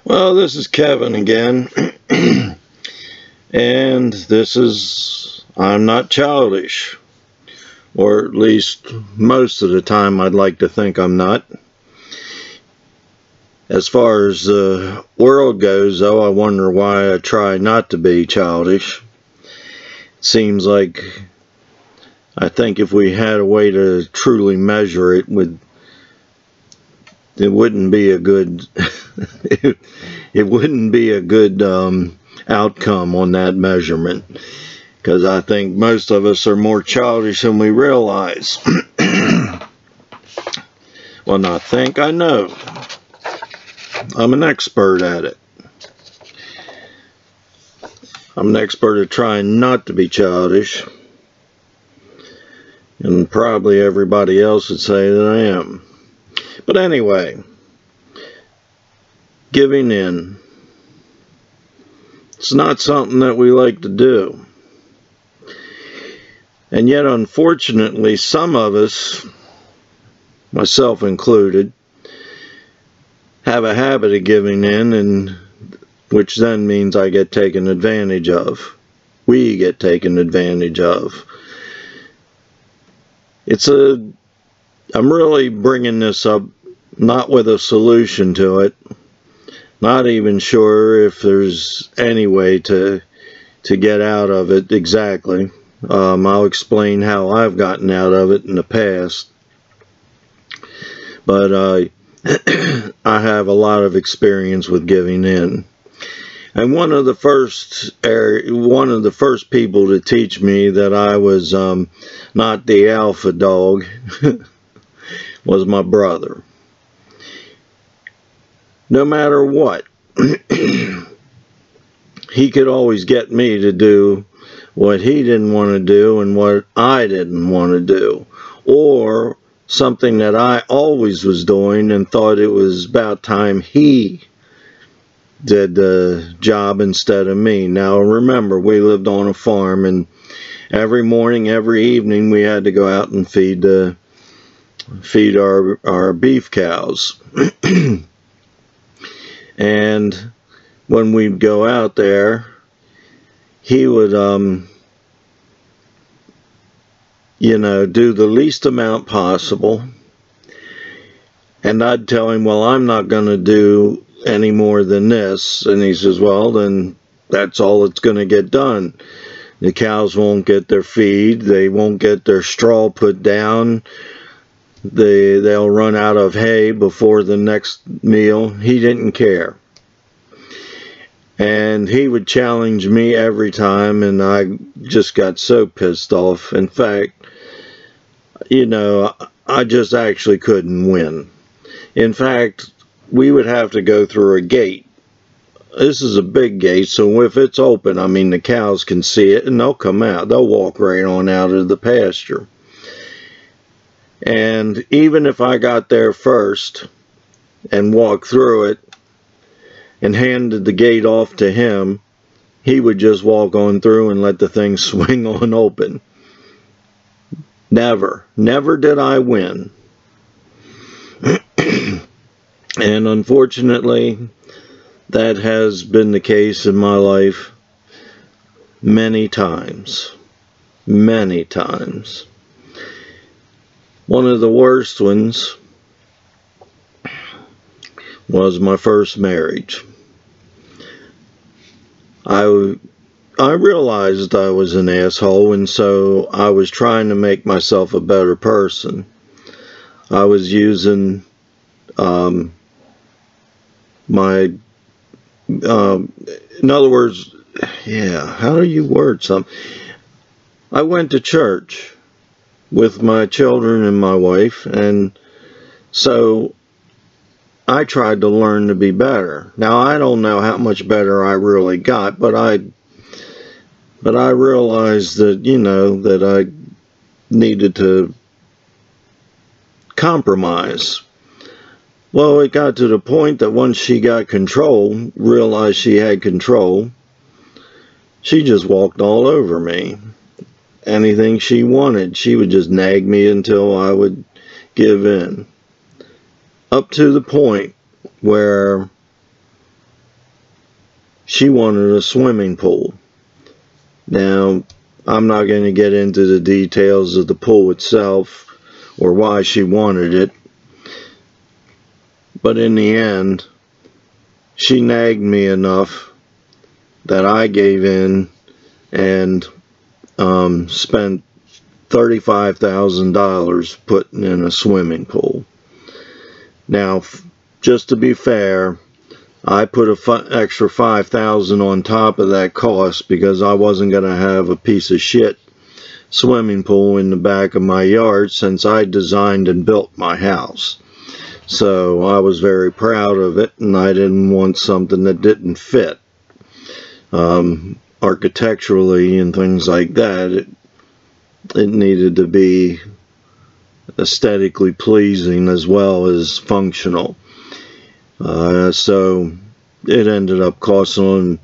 Well, this is Kevin again, and this is I'm Not Childish, or at least most of the time I'd like to think I'm not. As far as the world goes, though, I wonder why I try not to be childish. It seems like I think if we had a way to truly measure it, it wouldn't be a good it wouldn't be a good outcome on that measurement, because I think most of us are more childish than we realize. Well, not think, I know. I'm an expert at it. I'm an expert at trying not to be childish, and probably everybody else would say that I am. But anyway, giving in. It's not something that we like to do. And yet, unfortunately, some of us, myself included, have a habit of giving in, and which then means I get taken advantage of. We get taken advantage of. I'm really bringing this up not with a solution to it. Not even sure if there's any way to get out of it exactly. I'll explain how I've gotten out of it in the past. But I have a lot of experience with giving in. And one of the first people to teach me that I was not the alpha dog was my brother. No matter what, he could always get me to do what he didn't want to do and what I didn't want to do, or something that I always was doing and thought it was about time he did the job instead of me. Now remember, we lived on a farm, and every morning, every evening, we had to go out and feed our beef cows. And when we'd go out there, he would, do the least amount possible. And I'd tell him, well, I'm not going to do any more than this. And he says, well, then that's all that's going to get done. The cows won't get their feed. They won't get their straw put down. They'll run out of hay before the next meal. He didn't care. And he would challenge me every time, and I just got so pissed off. In fact, I just actually couldn't win. In fact, we would have to go through a gate. This is a big gate, so if it's open, I mean, the cows can see it, and they'll come out. They'll walk right on out of the pasture. And even if I got there first and walked through it and handed the gate off to him, he would just walk on through and let the thing swing on open. Never did I win. And unfortunately, that has been the case in my life many times. Many times. One of the worst ones was my first marriage. I realized I was an asshole, and so I was trying to make myself a better person. I was using in other words, how do you word something? I went to church with my children and my wife, and so I tried to learn to be better. Now, I don't know how much better I really got, but I realized that, that I needed to compromise. Well, it got to the point that once she got control, realized she had control, she just walked all over me. Anything she wanted, she would just nag me until I would give in. Up to the point where she wanted a swimming pool. Now, I'm not going to get into the details of the pool itself or why she wanted it, but in the end, she nagged me enough that I gave in and spent $35,000 putting in a swimming pool. Now, just to be fair, I put an extra $5,000 on top of that cost because I wasn't going to have a piece of shit swimming pool in the back of my yard since I designed and built my house. So I was very proud of it, and I didn't want something that didn't fit. Architecturally and things like that, it needed to be aesthetically pleasing as well as functional. So it ended up costing,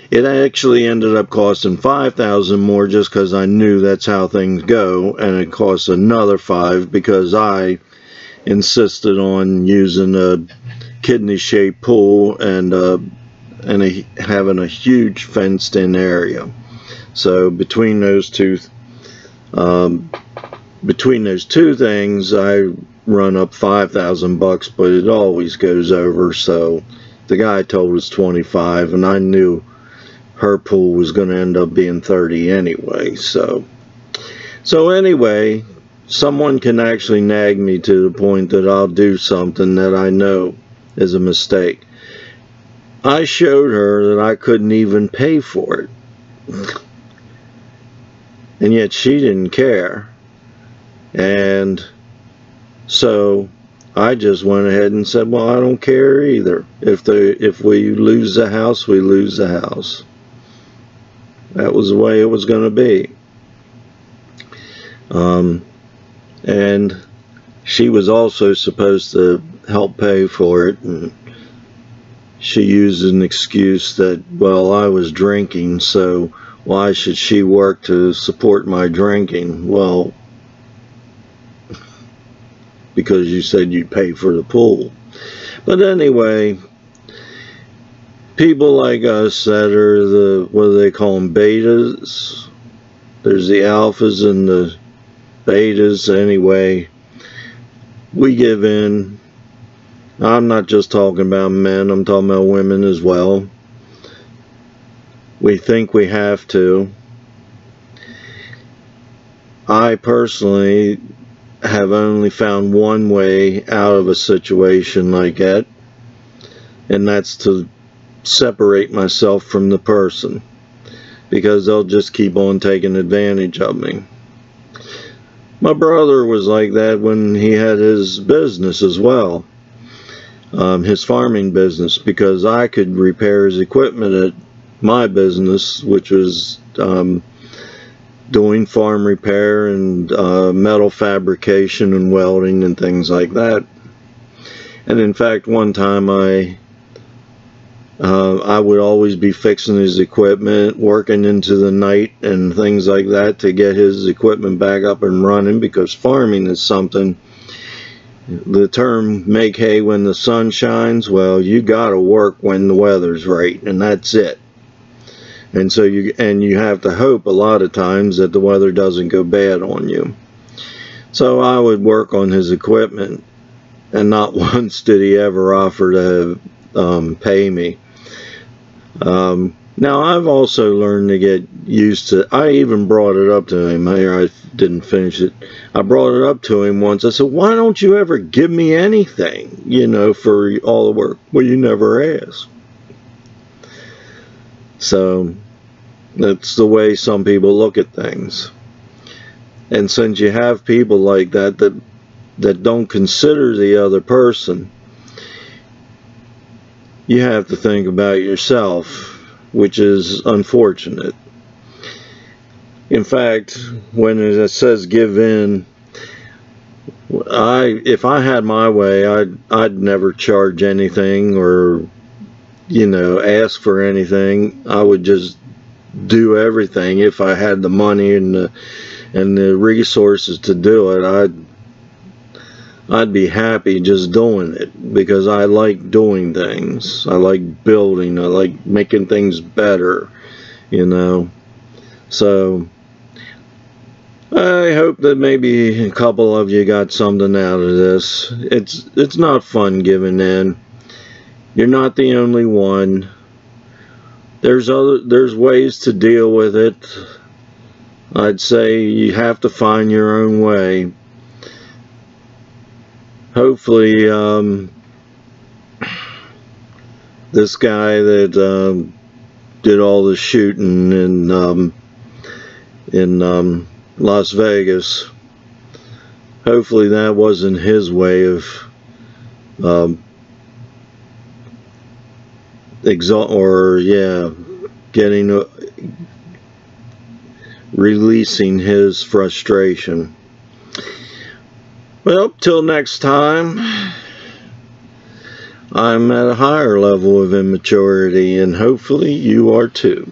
it actually ended up costing $5,000 more just because I knew that's how things go, and it cost another $5,000 because I insisted on using a kidney-shaped pool and having a huge fenced-in area. So between those two things, I run up $5,000, but it always goes over. So the guy told us 25, and I knew her pool was going to end up being 30 anyway. So anyway, someone can actually nag me to the point that I'll do something that I know is a mistake. I showed her that I couldn't even pay for it, and yet she didn't care. And so I just went ahead and said, well, I don't care either. If we lose the house, we lose the house. That was the way it was going to be. And she was also supposed to help pay for it, and she used an excuse that, well, I was drinking, so why should she work to support my drinking? Well, because you said you'd pay for the pool. But anyway, people like us that are the, what do they call them, betas? There's the alphas and the betas. Anyway, we give in. I'm not just talking about men, I'm talking about women as well. We think we have to. I personally have only found one way out of a situation like that, and that's to separate myself from the person, because they'll just keep on taking advantage of me. My brother was like that when he had his business as well, his farming business, because I could repair his equipment at my business, which was doing farm repair and metal fabrication and welding and things like that. And in fact, one time I would always be fixing his equipment, working into the night and things like that to get his equipment back up and running, because farming is something, the term make hay when the sun shines, well, you gotta work when the weather's right, and that's it. And so you have to hope a lot of times that the weather doesn't go bad on you. So I would work on his equipment, and not once did he ever offer to pay me. Now I've also learned to get used to, I even brought it up to him. Here, I didn't finish it. I brought it up to him once. I said, why don't you ever give me anything, you know, for all the work? Well, you never ask. So that's the way some people look at things. And since you have people like that that don't consider the other person, you have to think about yourself, which is unfortunate. In fact, when it says give in, if I had my way, I'd never charge anything or, you know, ask for anything. I would just do everything if I had the money and the resources to do it. I'd be happy just doing it, because I like doing things. I like building. I like making things better, you know. So I hope that maybe a couple of you got something out of this. It's not fun giving in. You're not the only one. There's ways to deal with it. I'd say you have to find your own way. Hopefully, this guy that did all the shooting in Las Vegas, hopefully that wasn't his way of releasing his frustration. Well, till next time, I'm at a higher level of immaturity, and hopefully you are too.